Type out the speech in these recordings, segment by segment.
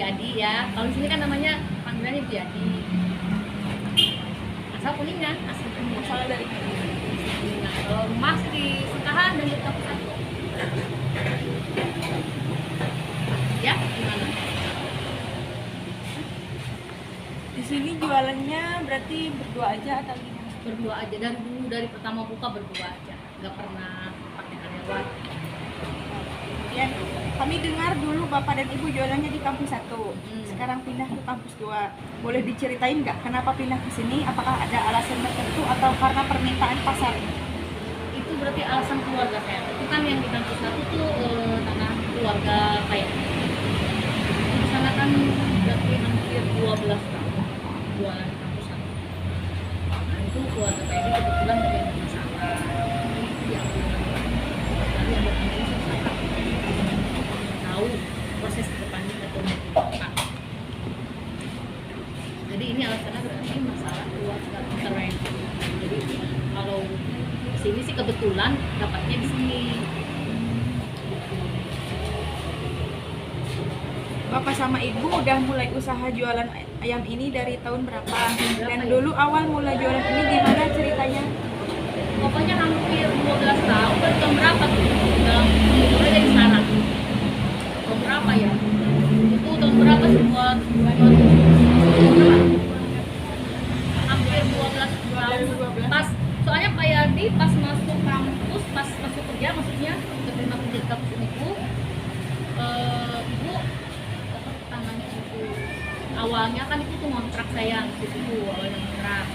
Piadi ya. Kalau di sini kan namanya panggilannya Piadi. Asal Kuningan, asli Kuningan. Asalnya dari Kuningan. Kalau rumah sih di Sekahan dan di Kampus 1. Ya, gimana? di sini jualannya berarti berdua aja atau gimana? Berdua aja dari dulu, dari pertama buka berdua aja, nggak pernah pakai karyawan. Ya, kami dengar dulu Bapak dan Ibu jualannya di kampus 1. Sekarang pindah ke kampus 2. Boleh diceritain nggak kenapa pindah ke sini? Apakah ada alasan tertentu atau karena permintaan pasar? Itu berarti alasan keluarga saya. Itu kan yang di kampus 1 tuh tanah keluarga kaya. Di sana kan berarti hampir 12 tahun jualan di kampus 1. Nah itu keluarga kaya ini kebetulan lagi ada masalah. Itu yang dari ada kondisi susah. Tahu proses ke depannya atau apa. Jadi ini alasannya berarti masalah keluarga keren. Jadi kalau sini sih kebetulan dapatnya di sini. Bapak sama Ibu udah mulai usaha jualan ayam ini dari tahun berapa? Dan ya? dulu awal mulai jualan ini gimana ceritanya? Pokoknya hampir 12 tahun, baru tahun berapa tuh? Dalam mulai dari sekarang. Tahun berapa ya? Itu tahun berapa sih buat hampir 12 tahun. Pas soalnya Pak Yadi pas masuk kampus, pas masuk kerja maksudnya keterima kerja di kampus Uniku, ibu tangannya itu awalnya kan itu tuh kontrak saya di situ awalnya kontrak.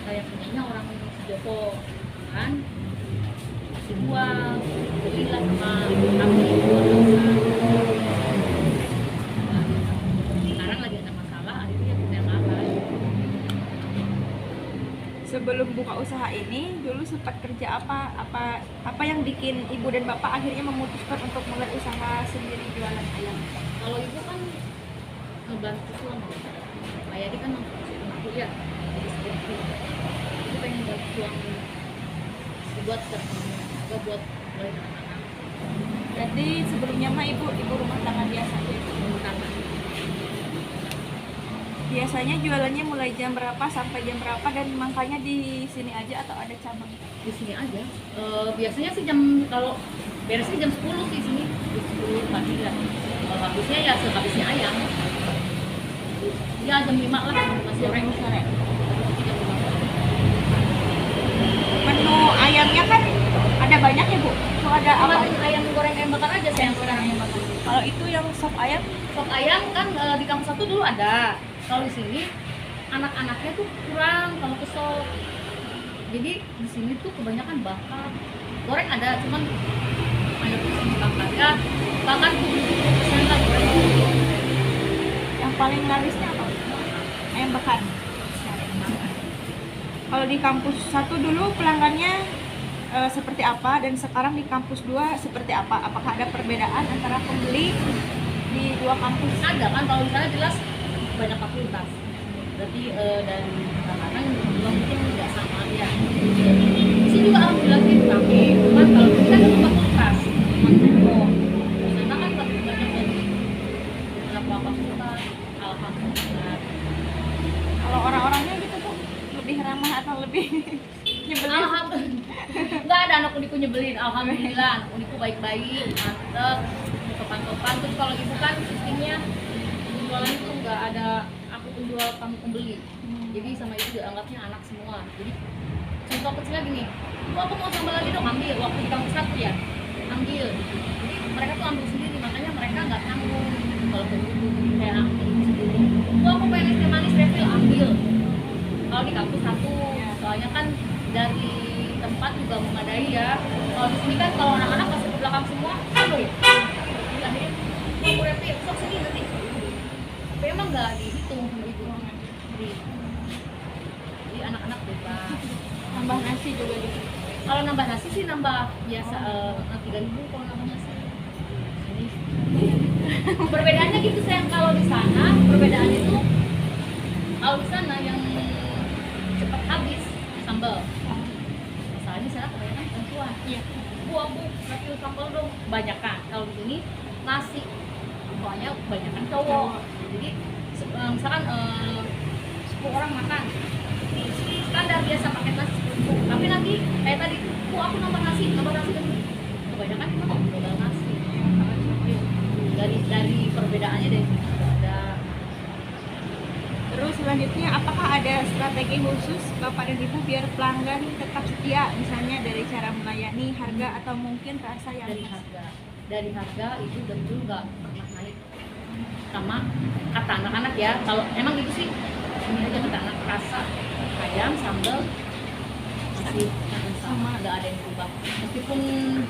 Saya punyanya orang Joko kan dijual belilah sama kami sekarang lagi ada masalah akhirnya kita ngalah. Sebelum buka usaha ini, dulu sempat kerja apa yang bikin Ibu dan Bapak akhirnya memutuskan untuk mulai usaha sendiri jualan ayam? Kalau ibu kan ngebantu suami, Pak Yadi kan aku ya jadi seperti itu pengen bantu suami buat terkenal buat mulai anak-anak. Jadi sebelumnya mah ibu rumah tangga biasa aja. Rumah tangga. Biasanya jualannya mulai jam berapa sampai jam berapa dan makanya di sini aja atau ada cabang? Di sini aja. Biasanya sih kalau beresnya jam 10 sih sini. Jam 10 pagi lah. Kalau habisnya ya sehabisnya ayam. Ya jam 5 lah masih sore. Sore. Menu ayamnya kan ada banyak ya Bu? Itu ada apa? Ayam goreng ayam bakar aja saya yang goreng ayam bakar. Kalau itu yang sop ayam? Sop ayam kan di kampus 1 dulu ada. Kalau di sini anak-anaknya tuh kurang kalau ke sop. Jadi di sini tuh kebanyakan bakar. Goreng ada, cuman mayoritas di bakar. Ya, bakar 70% lah goreng. Yang paling larisnya apa? Ayam bakar. Kalau di kampus 1 dulu pelanggannya seperti apa dan sekarang di kampus 2 seperti apa? Apakah ada perbedaan antara pembeli di dua kampus? Ada kan, kalau di sana jelas banyak fakultas. Berarti dari makanan juga mungkin nggak sama ya. Di sini juga alhamdulillah sih kami. Cuman kalau di sini kan itu fakultas. Di sana kan fakultasnya dari beberapa fakultas. Alhamdulillah. Kalau orang-orangnya gitu tuh lebih ramah atau lebih nyebelin? Alhamdulillah. Nggak ada anak uniku nyebelin. Alhamdulillah anak uniku baik-baik, mantep, sopan-sopan. Terus kalau ibu kan sistemnya jualan itu nggak ada aku penjual kamu pembeli. Jadi sama ibu dianggapnya anak semua. Jadi contoh kecilnya gini, "Bu, aku mau sambal lagi dong." Ambil. Waktu di kampus 1 ya ambil. Jadi mereka tuh ambil sendiri, makanya mereka nggak tanggung kalau begitu kayak aku sendiri. "Bu, aku pengen es teh manis refill." Ambil. Kalau di kampus 1 soalnya kan dari tempat juga memadai ya. Kalau di sini kan kalau anak-anak masuk ke belakang semua aduh ya jadi akhirnya aku refill sok sini nanti. Tapi emang nggak dihitung sama ibu. Jadi anak-anak bebas. Tambah nasi juga gitu. Kalau nambah nasi sih nambah biasa 3.000 kalau nambah nasi. Jadi perbedaannya gitu sayang, kalau di sana perbedaannya itu kalau di sana yang cepat habis sambal. Masalahnya di sana kebanyakan perempuan. Iya. Bu, aku refill sambal dong, banyak kan. Kalau di sini nasi soalnya kebanyakan cowok. Jadi misalkan 10 orang makan standar biasa pakai nasi 10.000, tapi nanti kayak tadi aku nambah nasi kan kebanyakan memang modal nasi. Dari perbedaannya deh ada. Terus selanjutnya, apakah ada strategi khusus Bapak dan Ibu biar pelanggan tetap setia, misalnya dari cara melayani, harga, atau mungkin rasa yang dari harga itu dari dulu nggak pernah naik, sama kata anak-anak ya, kalau emang itu sih ini aja kata anak, rasa ayam sambal masih sama, nggak ada yang berubah meskipun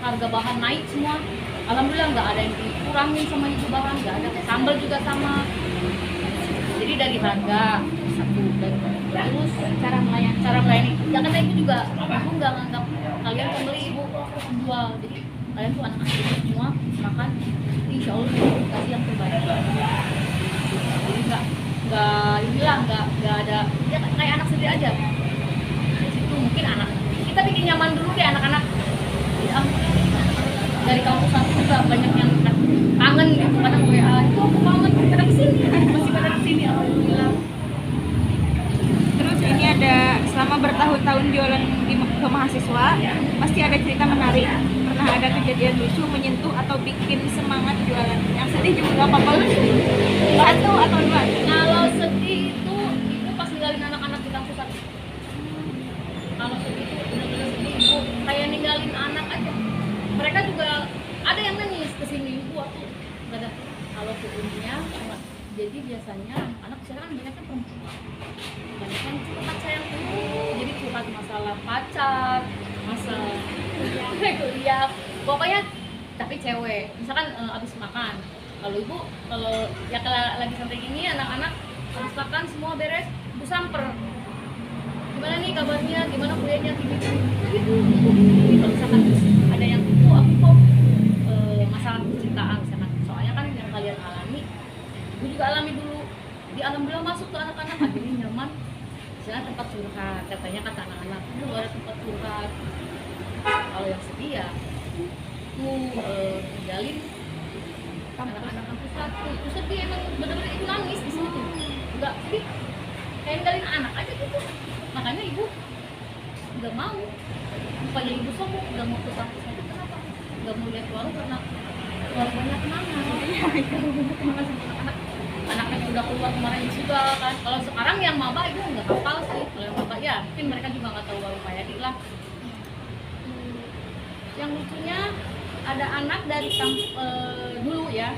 harga bahan naik semua, alhamdulillah nggak ada yang dikurangin sama itu bahan, nggak ada, sambal juga sama. Jadi dari harga satu, dan terus cara melayani. Ya kata ibu juga, aku nggak nganggap kalian pembeli, ibu penjual. Jadi kalian tuh anak-anak ibu semua makan, insya Allah ibu kasih yang terbaik. Jadi nggak ada, ya kayak anak sendiri aja. Di situ mungkin anak kita bikin nyaman dulu deh anak-anak. Ya, dari kampus aku juga banyak yang kangen gitu, kadang WA itu aku kangen pada kesini, masih pada kesini, alhamdulillah. Terus ini ada, selama bertahun-tahun jualan ke mahasiswa, pasti ada cerita menarik. Pernah ada kejadian lucu, menyentuh, atau bikin semangat jualan? Yang sedih juga nggak apa-apa, satu atau dua. Kalau sedih itu pas ninggalin anak-anak di kampus aku. Kalau sedih itu benar-benar sedih, ibu kayak ninggalin anak aja. Mereka juga ada yang nangis kesini, ibu aku nggak ada. Kalau sebelumnya, jadi biasanya anak sekarang kan banyak kan perempuan, banyak yang curhat sayang tuh, jadi curhat masalah pacar, masalah kuliah, pokoknya tapi cewek. Misalkan abis makan, kalau ibu ya kalau lagi santai gini, anak-anak abis makan semua beres, ibu samper, gimana nih kabarnya, gimana kuliahnya, gitu. Kalau misalkan ada yang aku kok masalah percintaan misalkan, soalnya kan yang kalian alami, gue juga alami dulu. Di alhamdulillah masuk ke anak-anak, akhirnya nyaman. Misalnya tempat curhat, katanya kata anak-anak, lu gak ada tempat curhat. Kalau yang sedih ya, lu tinggalin anak-anak kampus satu. Itu sedih, emang bener-bener ibu nangis di sini tuh. Enggak sedih, kayak ninggalin anak aja gitu. Makanya ibu nggak mau, bukannya ibu sombong, nggak mau ke kampus lagi. Kenapa? Nggak mau lihat warung karena keluarganya kemana? Kemana sama anak-anak? Anaknya udah keluar kemarin juga kan. Kalau sekarang yang maba itu nggak hafal sih. Kalau yang maba ya mungkin mereka juga nggak tahu warung Payadi lah. Yang lucunya ada anak dari dulu ya,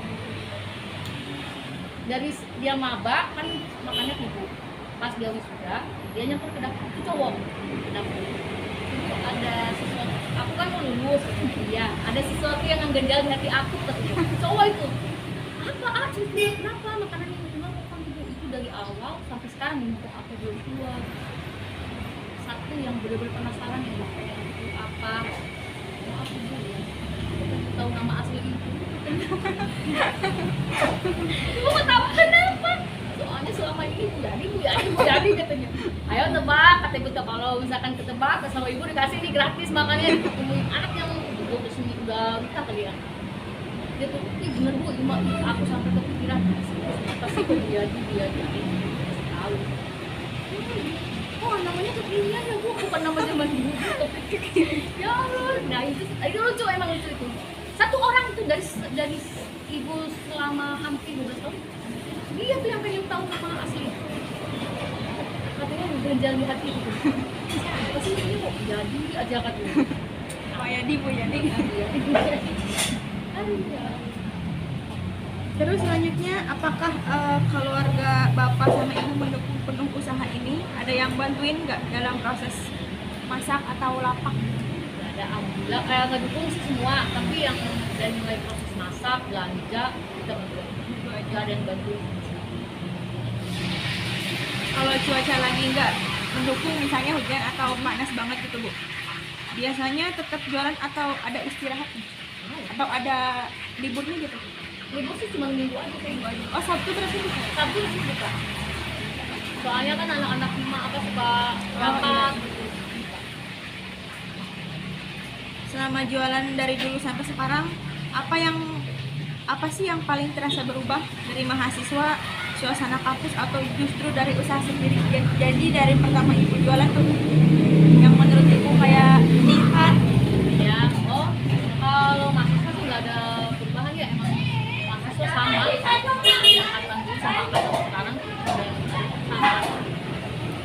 dari dia maba kan makannya ibu. Pas dia wisuda, dia nyamper ke dapur, itu cowok ke dapur. Itu ada sesuatu, aku kan mau lulus, iya, ada sesuatu yang mengganjal di hati aku, katanya cowok itu. Apa cerita, kenapa makanan yang kenapa kan itu dari awal sampai sekarang mumpung aku belum keluar. Satu yang benar-benar penasaran yang itu apa, maaf ibu ya, aku tahu nama asli ibu. Ibu nggak tahu kenapa, soalnya selama ini Bu Yadi katanya, ayo tebak, kata ibu, kalau misalkan ketebak sama ibu dikasih ini gratis makannya. Ditemuin anak yang udah kesini udah nikah kali ya, dia tuh, ih bener Bu, aku sampai kepikiran pasti Bu Yadi tahu. Oh namanya kekinian ya Bu, bukan nama zaman dulu. Ya Allah, nah itu lucu, emang lucu itu. Satu orang itu dari ibu selama hampir 12 tahun, dia tuh yang pengen tahu nama asli. Katanya berjalan di hati gitu. Pasti ini kok jadi aja katanya. Oh ya, Bu Yadi. Aduh ya. Terus selanjutnya, apakah keluarga Bapak sama Ibu mendukung penuh usaha ini? Ada yang bantuin nggak dalam proses masak atau lapak? Nggak ada, alhamdulillah. Kayak nggak dukung sih semua, tapi yang dari mulai proses masak, belanja, kita bantuin. Nggak ada yang bantuin. Kalau cuaca lagi nggak mendukung, misalnya hujan atau panas banget gitu Bu, biasanya tetap jualan atau ada istirahat? Atau ada liburnya gitu? Libur sih cuma minggu aja, kayak gitu aja. Oh, Sabtu berarti buka? Sabtu sih buka. Soalnya kan anak-anak suka rapat. Selama jualan dari dulu sampai sekarang, apa yang Apa sih yang paling terasa berubah dari mahasiswa, suasana kampus, atau justru dari usaha sendiri? Jadi dari pertama ibu jualan tuh, yang menurut ibu kayak meningkat. Ya, oh kalau mahasiswa sih nggak ada perubahan ya, emang mahasiswa sama yang angkatan dulu sama angkatan sekarang udah sama.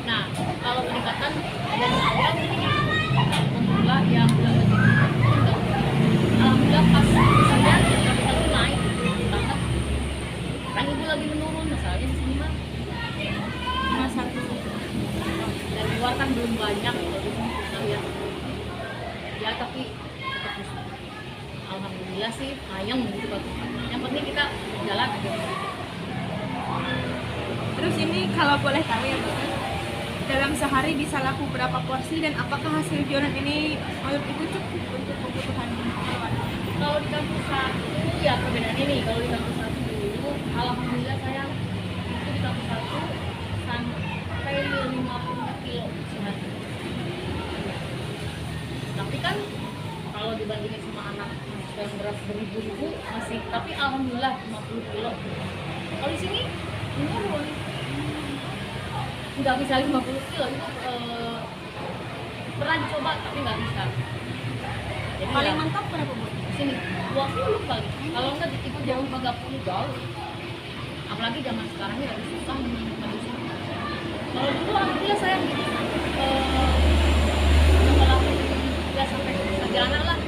Nah kalau peningkatan dari awal alhamdulillah yang udah lebih alhamdulillah pas saya kapital itu naik banget, kan ibu lagi menurun masalahnya di sini mah Masa dari luar kan belum banyak kalau di sini kita lihat ya, tapi tetap bisa. Alhamdulillah sih ayam gitu bagus. Yang penting kita jalan aja. Terus ini kalau boleh tahu ya Bu, dalam sehari bisa laku berapa porsi dan apakah hasil jualan ini menurut ibu cukup untuk kebutuhan keluarga? Kalau di kampus satu ya perbedaan ini. Kalau di kampus satu dulu, alhamdulillah saya itu di kampus satu sampai 50 kilo sehari. Tapi kan kalau dibandingin sama anak yang berat beribu-ribu masih, tapi alhamdulillah 50 kilo. Kalau di sini menurun, nggak bisa 50 kilo itu pernah dicoba tapi nggak bisa. Jadi Paling ya, mentok berapa Bu? di sini 20 kali. Kalau nggak itu jauh 30 jauh. Apalagi zaman sekarang ini lagi susah menuju. Kalau dulu alhamdulillah saya setelah ya sampai perjalanan lah.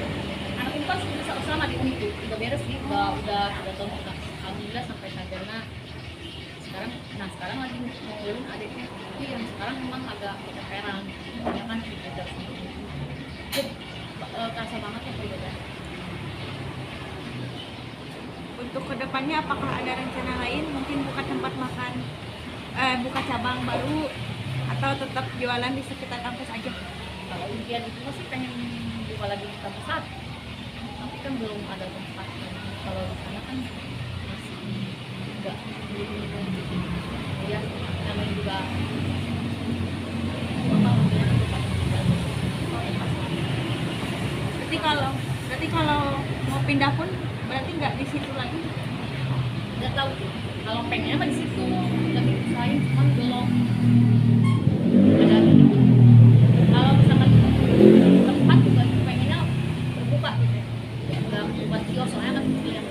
Anak ini kan bisa sama di Uni tuh, udah beres sih, udah 3 tahun kita. Alhamdulillah sampai sarjana. Sekarang lagi ngurus adiknya, tapi yang sekarang memang agak keteteran, ya kan beda sendiri. Jadi kerasa banget ya perbedaan. Untuk kedepannya apakah ada rencana lain, mungkin buka tempat makan, buka cabang baru, atau tetap jualan di sekitar kampus aja? Kalau impian itu masih pengen buka lagi di kampus satu, tapi kan belum ada tempat. Kalau di sana kan masih enggak belum ya, namanya juga berarti kalau mau pindah pun berarti nggak di situ lagi? nggak tahu tuh. Kalau pengennya mah di situ, tapi usahain cuman belum ada. Kalau misalkan tempat juga pengennya terbuka gitu ya, nggak buat kios soalnya kan ya,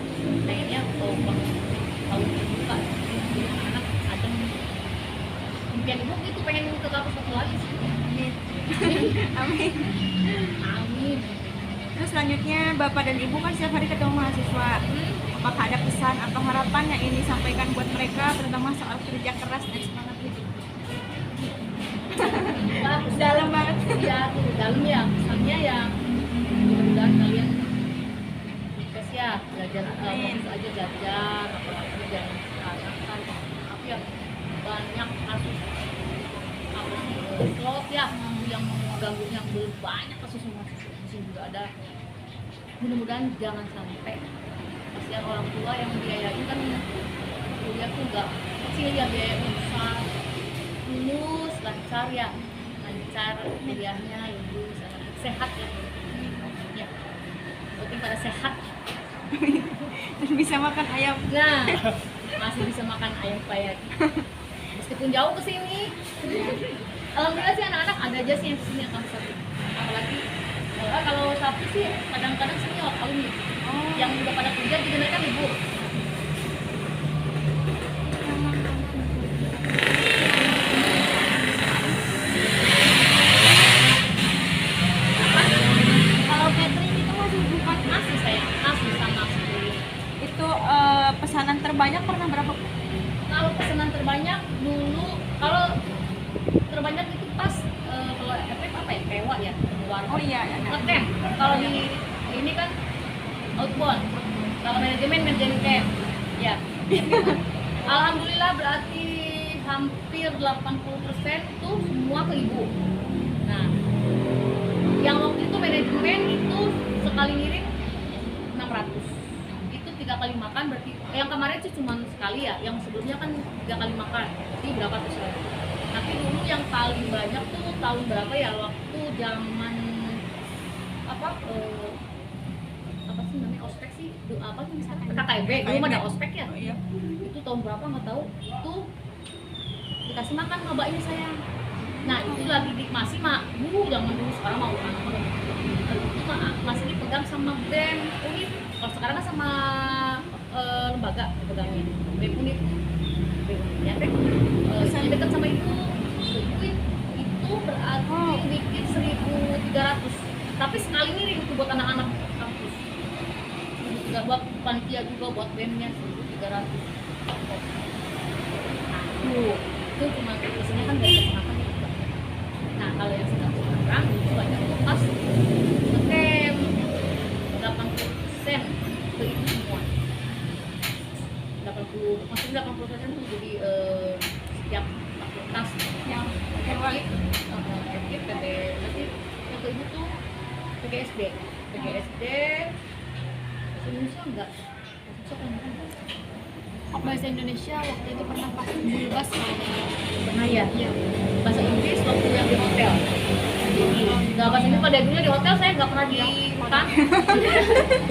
pengennya kalau terbuka jadi anak adem. Impian ibu itu pengen ke kampus satu lagi sih. Amin. Amin. Amin. Terus selanjutnya Bapak dan Ibu kan setiap hari ketemu mahasiswa. Apakah ada pesan atau harapan yang ingin disampaikan buat mereka, terutama soal kerja keras dan semangat hidup? Wah, Dalam banget. ya tuh dalam ya, pesannya ya mudah-mudahan kalian sukses ya, belajar fokus aja belajar, apalagi jangan serahkan. Tapi ya banyak kasus apa sih, slot ya yang mengganggu, yang belum banyak kasus mahasiswa di sini juga ada. Mudah-mudahan jangan sampai, kasihan orang tua yang biayain kan kuliah tuh nggak kecil ya, biayanya besar. Lulus lancar ya, lancar kuliahnya, lulus anak sehat ya, ya penting pada sehat. Dan bisa makan ayam. Nah masih bisa makan ayam payet meskipun jauh ke sini. Alhamdulillah sih anak-anak ada aja sih yang sini akan satu, apalagi kalau Sabtu sih kadang-kadang sini alumni yang udah pada kerja juga mereka libur. Kalau catering itu masih bukan nasi, saya nasi sama nasi. Itu pesanan terbanyak pernah berapa? Kalau pesanan terbanyak dulu, kalau terbanyak itu pas kalau FF apa ya, pewa ya, keluar. Oh iya, Ngecamp. Kalau di ini kan outbound. Kalau manajemen camp. Ya. Alhamdulillah berarti hampir 80% tuh semua ke ibu. Nah, yang waktu itu manajemen itu sekali ngirim 600. Itu 3 kali makan, berarti yang kemarin sih cuma sekali ya, yang sebelumnya kan 3 kali makan. Jadi berapa tuh saya? Tapi dulu yang paling banyak tuh tahun berapa ya, waktu zaman apa sih namanya, ospek sih, apa tuh misalkan KKB, belum ada ospek ya. Oh, iya. Itu tahun berapa nggak tahu. Itu dikasih makan sama mbaknya saya. Nah itu lagi masih zaman dulu, sekarang mau anak-anak itu masih dipegang sama BEM Unit. Kalau sekarang kan sama lembaga pegangnya BEM Unit. Ya kan? Saya dekat sama itu berarti bikin 1.300. Tapi sekali ini itu buat anak-anak kampus. Juga buat panitia juga buat BEM-nya 1.300. Itu cuma biasanya kan dari makan juga. Nah kalau yang sekarang itu banyak tuh pas ngetem 80% ke itu semua. 80% tuh jadi setiap fakultas Yang pakai FKIP, PB, nanti yang ke ibu tuh PGSD bahasa Indonesia enggak? Bahasa Indonesia waktu itu pernah pas bulbas Pernah ya? Iya. Bahasa Inggris waktu yang di hotel. Nggak, bahasa Inggris pada dulunya di hotel, saya nggak pernah di hutan.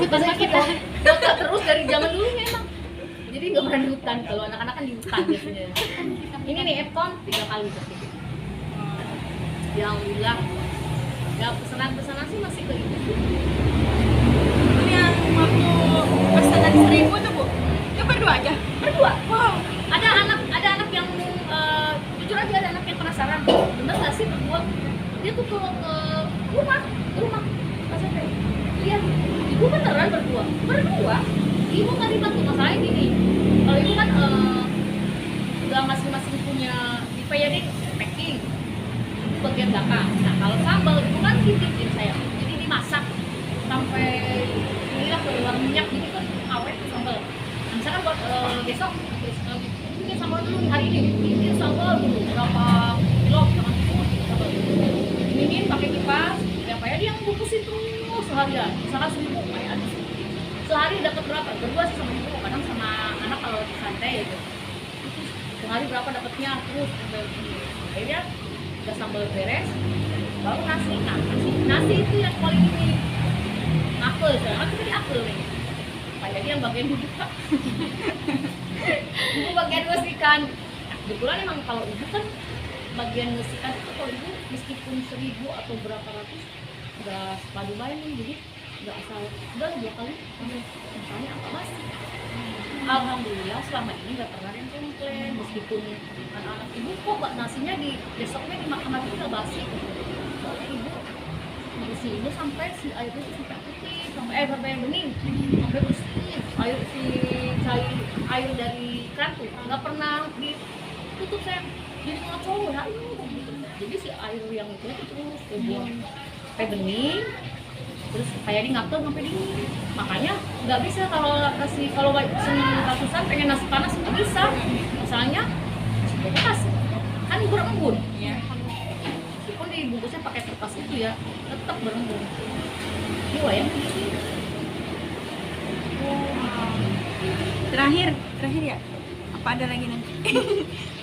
Bahasa kita di hotel terus dari zaman dulunya emang. Jadi nggak pernah di hutan. Kalau anak-anak kan di hutan biasanya. Ini nih Epcon 3 kali berarti. Ya alhamdulillah. Ya pesanan sih masih ke itu. Itu yang waktu pesanan 1.000 tuh Bu, itu berdua aja? Berdua. Wow. Ada anak yang jujur aja ada anak yang penasaran. Bener nggak sih berdua? Dia tuh kalau ke rumah pas SMP. Lihat, ibu beneran berdua. Ibu nggak dibantu, masalahnya gini. Kalau ibu kan udah masing-masing punya tipe ya nih packing. Itu bagian belakang. Nah kalau sambal itu kan dititip saya. Jadi dimasak sampai inilah keluar minyak, jadi kan awet tuh sambal. Nah, misalkan buat besok lagi bikin sambal dulu hari ini, bikin sambal dulu berapa kilo jangan sambal. Ini pakai kipas, apa ya dia bungkus itu seharian, misalkan 1.000 kayak ada. Sehari dapat berapa? Berdua sih sama ibu, kadang sama anak kalau santai gitu. Sehari berapa dapatnya terus sampai akhirnya udah sambal beres, baru nasi. Nah nasi itu yang paling ini apel, soalnya kan tadi apel nih. Kayak dia yang bagian buka. Ibu bagian ngesikan. Nah, kebetulan emang kalau ibu kan bagian ngesikan itu kalau ibu meskipun 1.000 atau berapa ratus udah sepadu main nih, jadi nggak asal udah 2 kali misalnya apa mas. Alhamdulillah selama ini nggak pernah ada yang komplain, meskipun anak-anak ibu kok mbak nasinya di besoknya dimakan lagi nggak basi. Soalnya ibu bersih ini sampai si air itu sampai putih, sampai bening, sampai bersih. Air dari keran tuh nggak pernah ditutup, saya jadi ngacau ya gitu. Jadi si air yang itu terus dibuang sampai bening, terus kayak di ngapel sampai dingin. Makanya nggak bisa kalau seneng ratusan pengen nasi panas nggak bisa, masalahnya bekas kan berembun. Meskipun dibungkusnya pakai kertas itu ya tetap berembun. Ini wayang begini. Terakhir ya? Apa ada lagi nanti?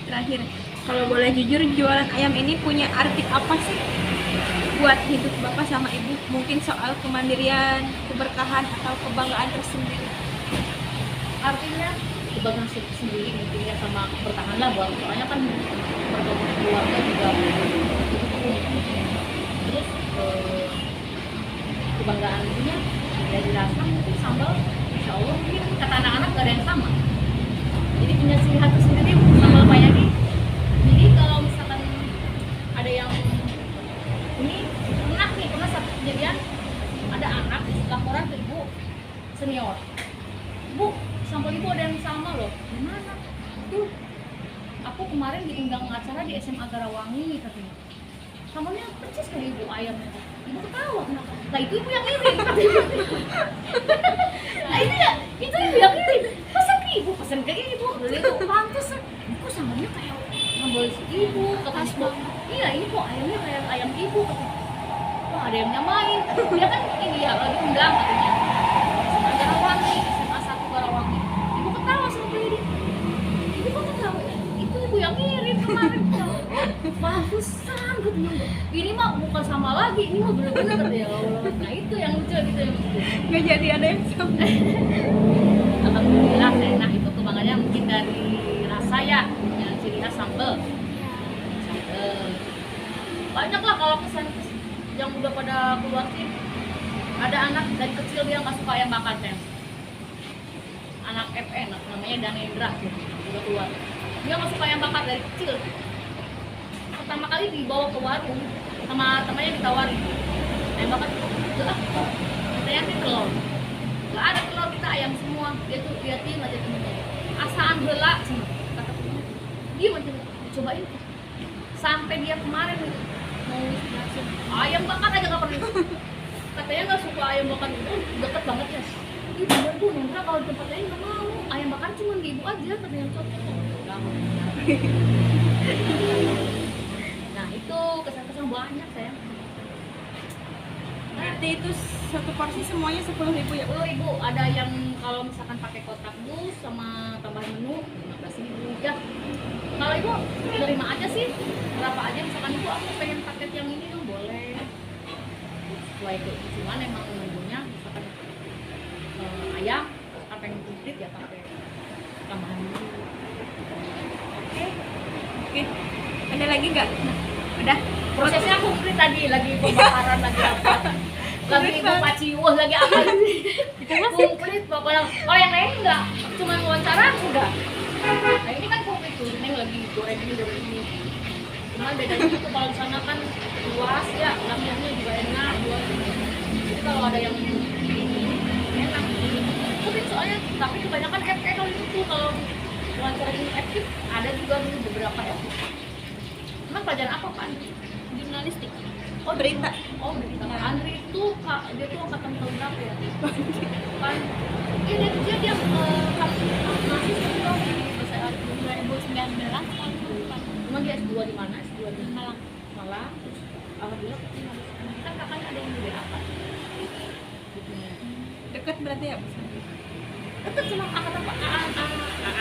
Terakhir, kalau boleh jujur, jualan ayam ini punya arti apa sih buat hidup Bapak sama Ibu? Mungkin soal kemandirian, keberkahan, atau kebanggaan tersendiri? Artinya kebanggaan sendiri, intinya sama bertahan lah buat, soalnya kan keluarga juga terus kebanggaan ininya ya dirasa mungkin sambal insya Allah mungkin kata anak-anak gak ada yang sama, jadi punya ciri khas sendiri sambal payadi. Jadi kalau misalkan ada yang ini pernah satu kejadian, ada anak laporan ke ibu senior, Bu, sambal ibu ada yang sama loh. Gimana? Tuh, aku kemarin diundang acara di SMA Garawangi katanya. Sambalnya percis kayak ibu ayamnya. Ibu ketawa kenapa? Nah itu ibu yang ngirim. Nah itu ibu yang ngirim. Pesan ke ibu. Dulu itu pantas. Kok sambalnya kayak sambal ibu? Katanya bu, iya ini kok ayamnya kayak ayam ibu. Wah ada yang nyamain. Dia kan ini ya kalau diundang katanya. SMA Garawangi, SMA 1 Garawangi. Ibu ketawa sama dia. Ibu kok ketawa? Itu ibu yang ngirim kemarin. Bagusan katanya. Ini mah bukan sama lagi, ini mah bener-bener katanya. Nah itu yang lucu gitu yang lucu. Nggak jadi ada yang sama. banyak lah kalau kesan yang udah pada keluar sih. Ada anak dari kecil dia nggak suka ayam bakar teh. Anak FN namanya Danendra udah keluar. Dia nggak suka ayam bakar dari kecil. Pertama kali dibawa ke warung sama temannya ditawarin ayam bakar enggak, katanya sih telur. Nggak ada telur, kita ayam semua. Dia tuh liatin aja temennya. Asaan bela sih. Kata temennya, dia macam cobain. Sampai dia kemarin mau ngasih ayam bakar aja nggak pernah. Katanya nggak suka ayam bakar itu, deket banget ya. Ih bener Bu, Nendra kalau di tempat lain nggak mau. Ayam bakar cuma di ibu aja, katanya cocok. Nggak mau. Nah itu kesan-kesan banyak saya. Berarti itu satu porsi semuanya 10.000 ya? Oh ibu, ada yang kalau misalkan pakai kotak dus sama tambahan menu 15.000 ya. Kalau ibu terima aja sih, berapa aja misalkan ibu aku pengen paket yang ini dong boleh. Sesuai kebutuhan emang menunya misalkan ayam, misalkan pengen komplit ya pakai tambahan menu. Oke. Ada lagi nggak? Udah. Prosesnya komplit tadi, lagi pembakaran lagi apa? Lagi ibu paciuh lagi apa? Komplit pokoknya. Oh yang lain enggak, cuma wawancara udah. Nah ini kan komplit tuh, ini lagi goreng ini. Cuma bedanya itu kalau di sana kan luas ya, lakiannya juga enak. Jadi kalau ada yang enak, komplit soalnya. Tapi kebanyakan FE kalau itu kalau wawancara ini aktif ada juga dulu beberapa ya. Emang pelajaran apa Pak? Jurnalistik. Oh berita. Oh berita. Andri itu kak, dia tuh angkatan tahun berapa ya? Kan? Iya dia mahasiswa juga bahasa Arab 2019 tahun depan. Cuma dia S2 di mana? S2 di Malang. Malang. Terus alhamdulillah kan kakaknya ada yang di WA kan? Dekat berarti ya? Tetap sama angkatan Pak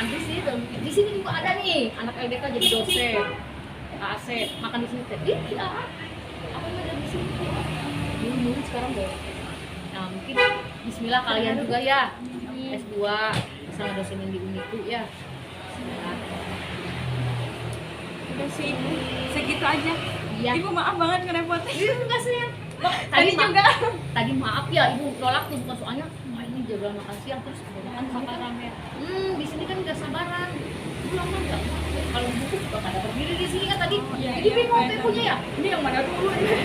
Andri sih. Di sini juga ada nih anak LDK jadi dosen. AC makan di sini teh. Iya. Aku ada di sini. Dulu sekarang deh. Nah mungkin Bismillah kalian juga ya S2 sama dosen yang di Uniku ya. Bismillah. Udah sih Ibu. Segitu aja. Iya. Ibu maaf banget ngerepotin. Iya enggak sayang. Tadi juga. Tadi maaf ya ibu nolak tuh bukan soalnya. Wah ini jaga makan siang terus kebanyakan Bakar rame. di sini kan nggak sabaran. Pulang mah nggak. Kalau buku juga pada berdiri di sini kan tadi. Iya, Jadi iya, bingung benar. punya ya. Ini yang mana dulu ini?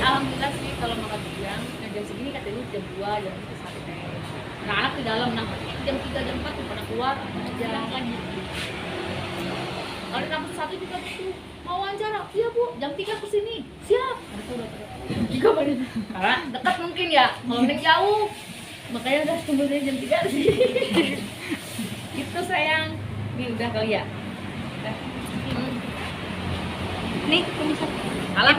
Alhamdulillah sih kalau makan siang jam segini katanya jam 2 jam 1 teh. Anak-anak di dalam nah jam 3 jam 4 pada keluar jalan lagi. Kalau di kampus 1 juga tuh mau wawancara, iya Bu, jam 3 kesini, siap. Mereka udah pada juga pada karena dekat mungkin ya, kalau naik jauh makanya udah tunggu dari jam 3 sih. Itu sayang, ini udah kali ya. Nih, pemirsa. Alah.